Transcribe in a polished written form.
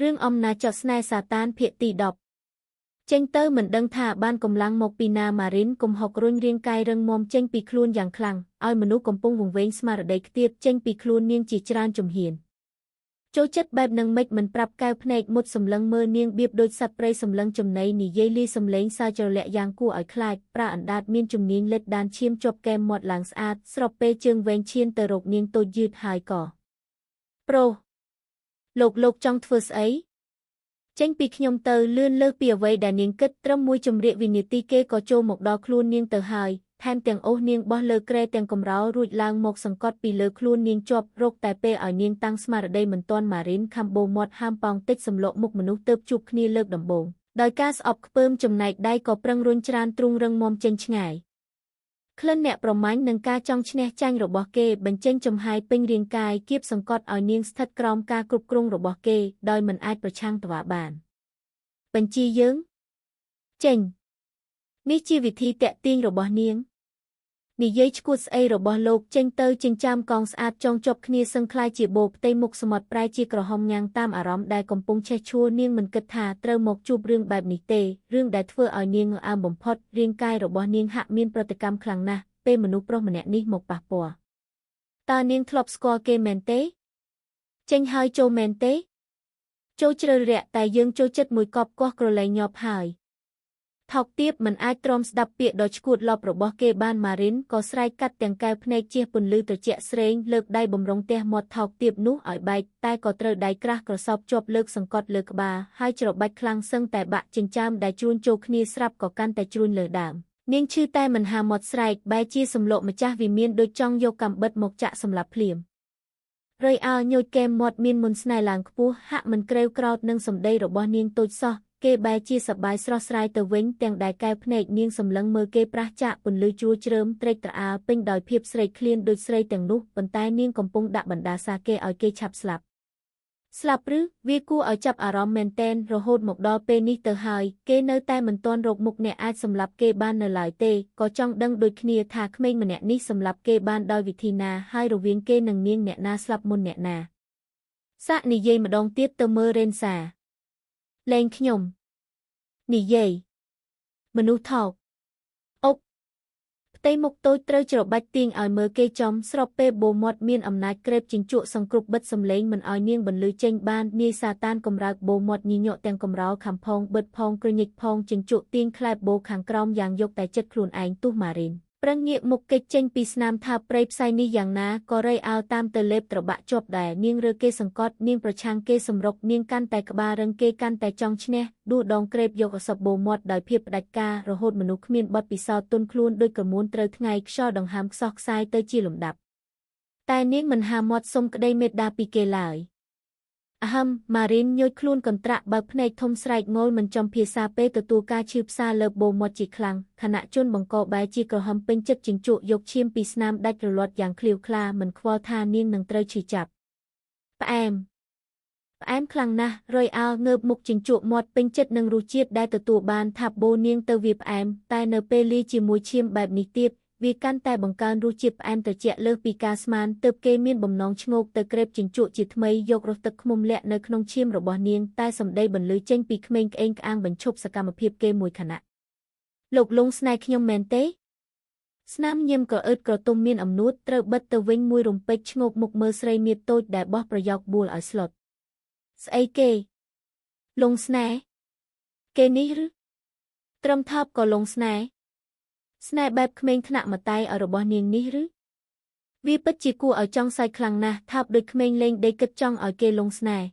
រឿងអំណាចស្នេហ៍សាតានភាគទី10ចេញទៅមិនដឹងថាបានកម្លាំងមកពីណាម៉ារីនគំហុករុញរាងកាយរឹងមាំចេញពីខ្លួនយ៉ាងខ្លាំងឲ្យមនុស្សកំពុងវង្វេងស្មារតីខ្ទាតចេញពីខ្លួននាងជាច្រើនជំហានចូលចិត្តបែបនឹងមិនប្រាប់កែវភ្នែកមុតសម្លឹងមើលនាងបៀបដូចសត្វព្រៃសម្លឹងចំណីនិយាយលីសំឡេងសើចរលាក់យ៉ាងគួរឲ្យខ្លាចប្រាអណ្ដាតមានជំនាញលិតដានឈាមជាប់កែមមាត់ឡើងស្អាតស្របពេលជើងវែងឈានទៅរកនាងតូចយឺតហើយក៏ប្រុសលោកចង់ធ្វើស្អីចេញពីខ្ញុំទៅលឿនលើសពីអ្វីដែលនាងគិតត្រឹមមួយជំរាកវិនាទីគេក៏ចូលមកដល់ខ្លួននាងទៅហើយថែមទាំងអូសនាងបោះលើគ្រែទាំងកំរោលរួចឡើងមកសង្កត់ពីលើខ្លួននាងជាប់រកតែពេលឲ្យនាងតាំងស្មារតីមិនទាន់ម៉ារីនខំបូមាត់ហាមប៉ោងតិចសម្លក់មុខមនុស្សទៅជួបគ្នាលើកដំបូងដោយការស្អប់ខ្ពើមចំណែកដៃក៏ប្រឹងរុញច្រានទ្រូងរឹងមាំចេញឆ្ងាយក្លិនអ្នកប្រមាញ់នឹងការចង់ឈ្នះចាញ់របស់គេបញ្ចេញចំហាយពេញរាងកាយគៀបសង្កត់ឲ្យនាងស្ថិតក្រោមការគ្រប់គ្រងរបស់គេដោយមិនអាចប្រឆាំងតវ៉ាបានបញ្ជាយើងចេញនេះជាវិធីតាក់ទាញរបស់នាងនិយាយឈួតស្អីរបស់លោកចេញទៅចិញ្ចាមកងស្អាតចងជាប់គ្នាសឹងคล้ายជាបូផ្ទៃមុខសមុទ្រប្រែជាក្រហមញ៉ាំងតាមអារម្មណ៍ដែលកំពុងឆេះឈួរនាងមិនគិតថាត្រូវមកជួបរឿងបែបនេះទេរឿងដែលធ្វើឲ្យនាងងើមបំផុតរាងកាយរបស់នាងហាក់មានប្រតិកម្មខ្លាំងណាស់ពេលមនុស្សប្រុសម្នាក់នេះមកប៉ះពាល់តើនាងធ្លាប់ស្គាល់គេមែនទេចេញហើយចូលមែនទេចូលជ្រៅរាក់តែយើងចូលចិត្តមួយកប់កោះក្រឡែងញាប់ហើយថោកទាបមិនអាចទ្រាំស្ដាប់ពាក្យដ៏ឈួតលប់របស់គេបានម៉ារីនក៏ស្រែកកាត់ទាំងកែវភ្នែកជះពន្លឺត្រជាក់ស្រេងលើកដៃបំរុងទះមាត់ថោកទាបនោះឲ្យបែកតែក៏ត្រូវដៃក្រាស់ក្រសោបជាប់លើកសង្កត់លើក្បាលហើយច្របាច់ខ្លាំងសឹងតែបាក់ចិញ្ចើមដែលជួនចូលគ្នាស្រាប់ក៏កាន់តែជ្រួញលើដើមនាងឈឺតែមិនហាមាត់ស្រែកបែរជាសំឡុកម្ចាស់វិមានដូចចង់យកកាំបិតមកចាក់សម្លាប់ភ្លាមរៃអើញូចកែមាត់មានមុនស្នេហ៍ឡើងខ្ពស់ហាក់មិនក្រេវក្រោធនឹងសម្ដីរបស់នាងតូចសោះគេបែរជាសប្បាយស្រស់ស្រាយទៅវិញទាំងដែលកែវភ្នែកនាងសម្លឹងមើលគេប្រះចាក់ពន្លឺជួរជ្រើមត្រេកត្រអាលពេញដោយភាពស្រេកឃ្លានដូចស្រីទាំងនោះប៉ុន្តែនាងកំពុងដាក់បណ្ដាសាគេឲ្យគេឆាប់ស្លាប់ឬវាគួរឲ្យចាប់អារម្មណ៍មែនទែនរហូតមកដល់ពេលនេះទៅហើយគេនៅតែមិនទាន់រកមុខអ្នកអាចសម្លាប់គេបាននៅឡើយទេក៏ចង់ដឹងដូចគ្នាថាក្មេងម្នាក់នេះសម្លាប់គេបានដោយវិធីណាហើយរវាងគេនិងនាងអ្នកណាស្លាប់មុនអ្នកណាសាក់និយាយម្ដងទៀតទៅមើលរ៉េនសាលែងខ្ញុំនិយាយមនុស្សថោកអុកផ្ទៃមុខតូចត្រូវច្របាច់ទាញឲ្យមើលគេចំស្របពេលបូមាត់មានអំណាចក្រេបជញ្ជក់សង្គ្រប់បិទសំឡេងមិនឲ្យនាងបន្លឺចេញបាននាយសាតានកំរើកបូមាត់ញញក់ទាំងកំរោលខំផងបិទផងក្រញិចផងជញ្ជក់ទាញខ្លែបបូខាងក្រោមយ៉ាងយកតែចិត្តខ្លួនឯងទុះម៉ារីនប្រឹងងាកមុខគេចចេញពីស្នាមថាព្រៃផ្សៃនេះយ៉ាងណាក៏រៃអោតាមទៅលេបត្របាក់ជាប់ដែរនាងរើគេសង្កត់នាងប្រឆាំងគេសម្រុកនាងកាន់តែក្បាលរឹងគេកាន់តែចង់ឈ្នះដួសដងក្រេបយកអសបបូមាត់ដោយភាពផ្ដាច់ការរហូតមនុស្សគ្មានបទពិសោធន៍ទន់ខ្លួនដោយក្រមួនត្រូវថ្ងៃខ្យល់ដង្ហើមខ្សោះខ្សាយទៅជាលំដាប់តែនាងមិនហាមាត់សុំក្តីមេត្តាពីគេឡើយអហឹមម៉ារីនញូចខ្លួនកន្ត្រាក់បើកភ្នែកធំស្រែកងោលមិនចំភាសាពេលទទួលការឈឺផ្សាលើបូមាត់ជាខ្លាំងខណៈជនបង្កបែរជាក្រហមពេញចិត្តជញ្ជក់យកឈាមពីស្នាមដាច់រលាត់យ៉ាងឃ្លាវខ្លាមិនខ្វល់ថានាងនឹងត្រូវឈឺចាប់ផ្អែមខ្លាំងណាស់រយអោងើបមុខជញ្ជក់មាត់ពេញចិត្តនឹងរសជាតិដែលទទួលបានថាបូនាងទៅវាផ្អែមតែនៅពេលលាយជាមួយឈាមបែបនេះទៀតវាកាន់តែបង្កើនរសជាតិផ្អែមត្រជាក់លើសពីការស្មានទើបគេមានបំណងឈ្ងោកទៅក្រេបជញ្ជក់ជាថ្មីយករសទឹកឃ្មុំលាក់នៅក្នុងឈាមរបស់នាងតែសម្ដីបន្លឺចេញពីក្មេងក្អេងក្អាងបញ្ឈប់សកម្មភាពគេមួយខណៈលោកលងស្នេហ៍ខ្ញុំមែនទេស្នាមញៀមក្រអឺតក្រទុំមានអំនួតត្រូវបិទទៅវិញមួយរំពេចឈ្ងោកមុខមើលស្រីមៀតតូចដែលបោះប្រយោគបួលឲ្យស្លុតស្អីគេលងស្នេហ៍គេនេះឬត្រឹមថប់ក៏លងស្នេហ៍បែបក្មេងថ្នាក់ម្ដាយឲ្យរបស់នាងនេះឬវាពិតជាគួរឲ្យចង់សើចខ្លាំងណាស់ថប់ដូចក្មេងលេងដេកគិតចង់ឲ្យគេលងស្នេហ៍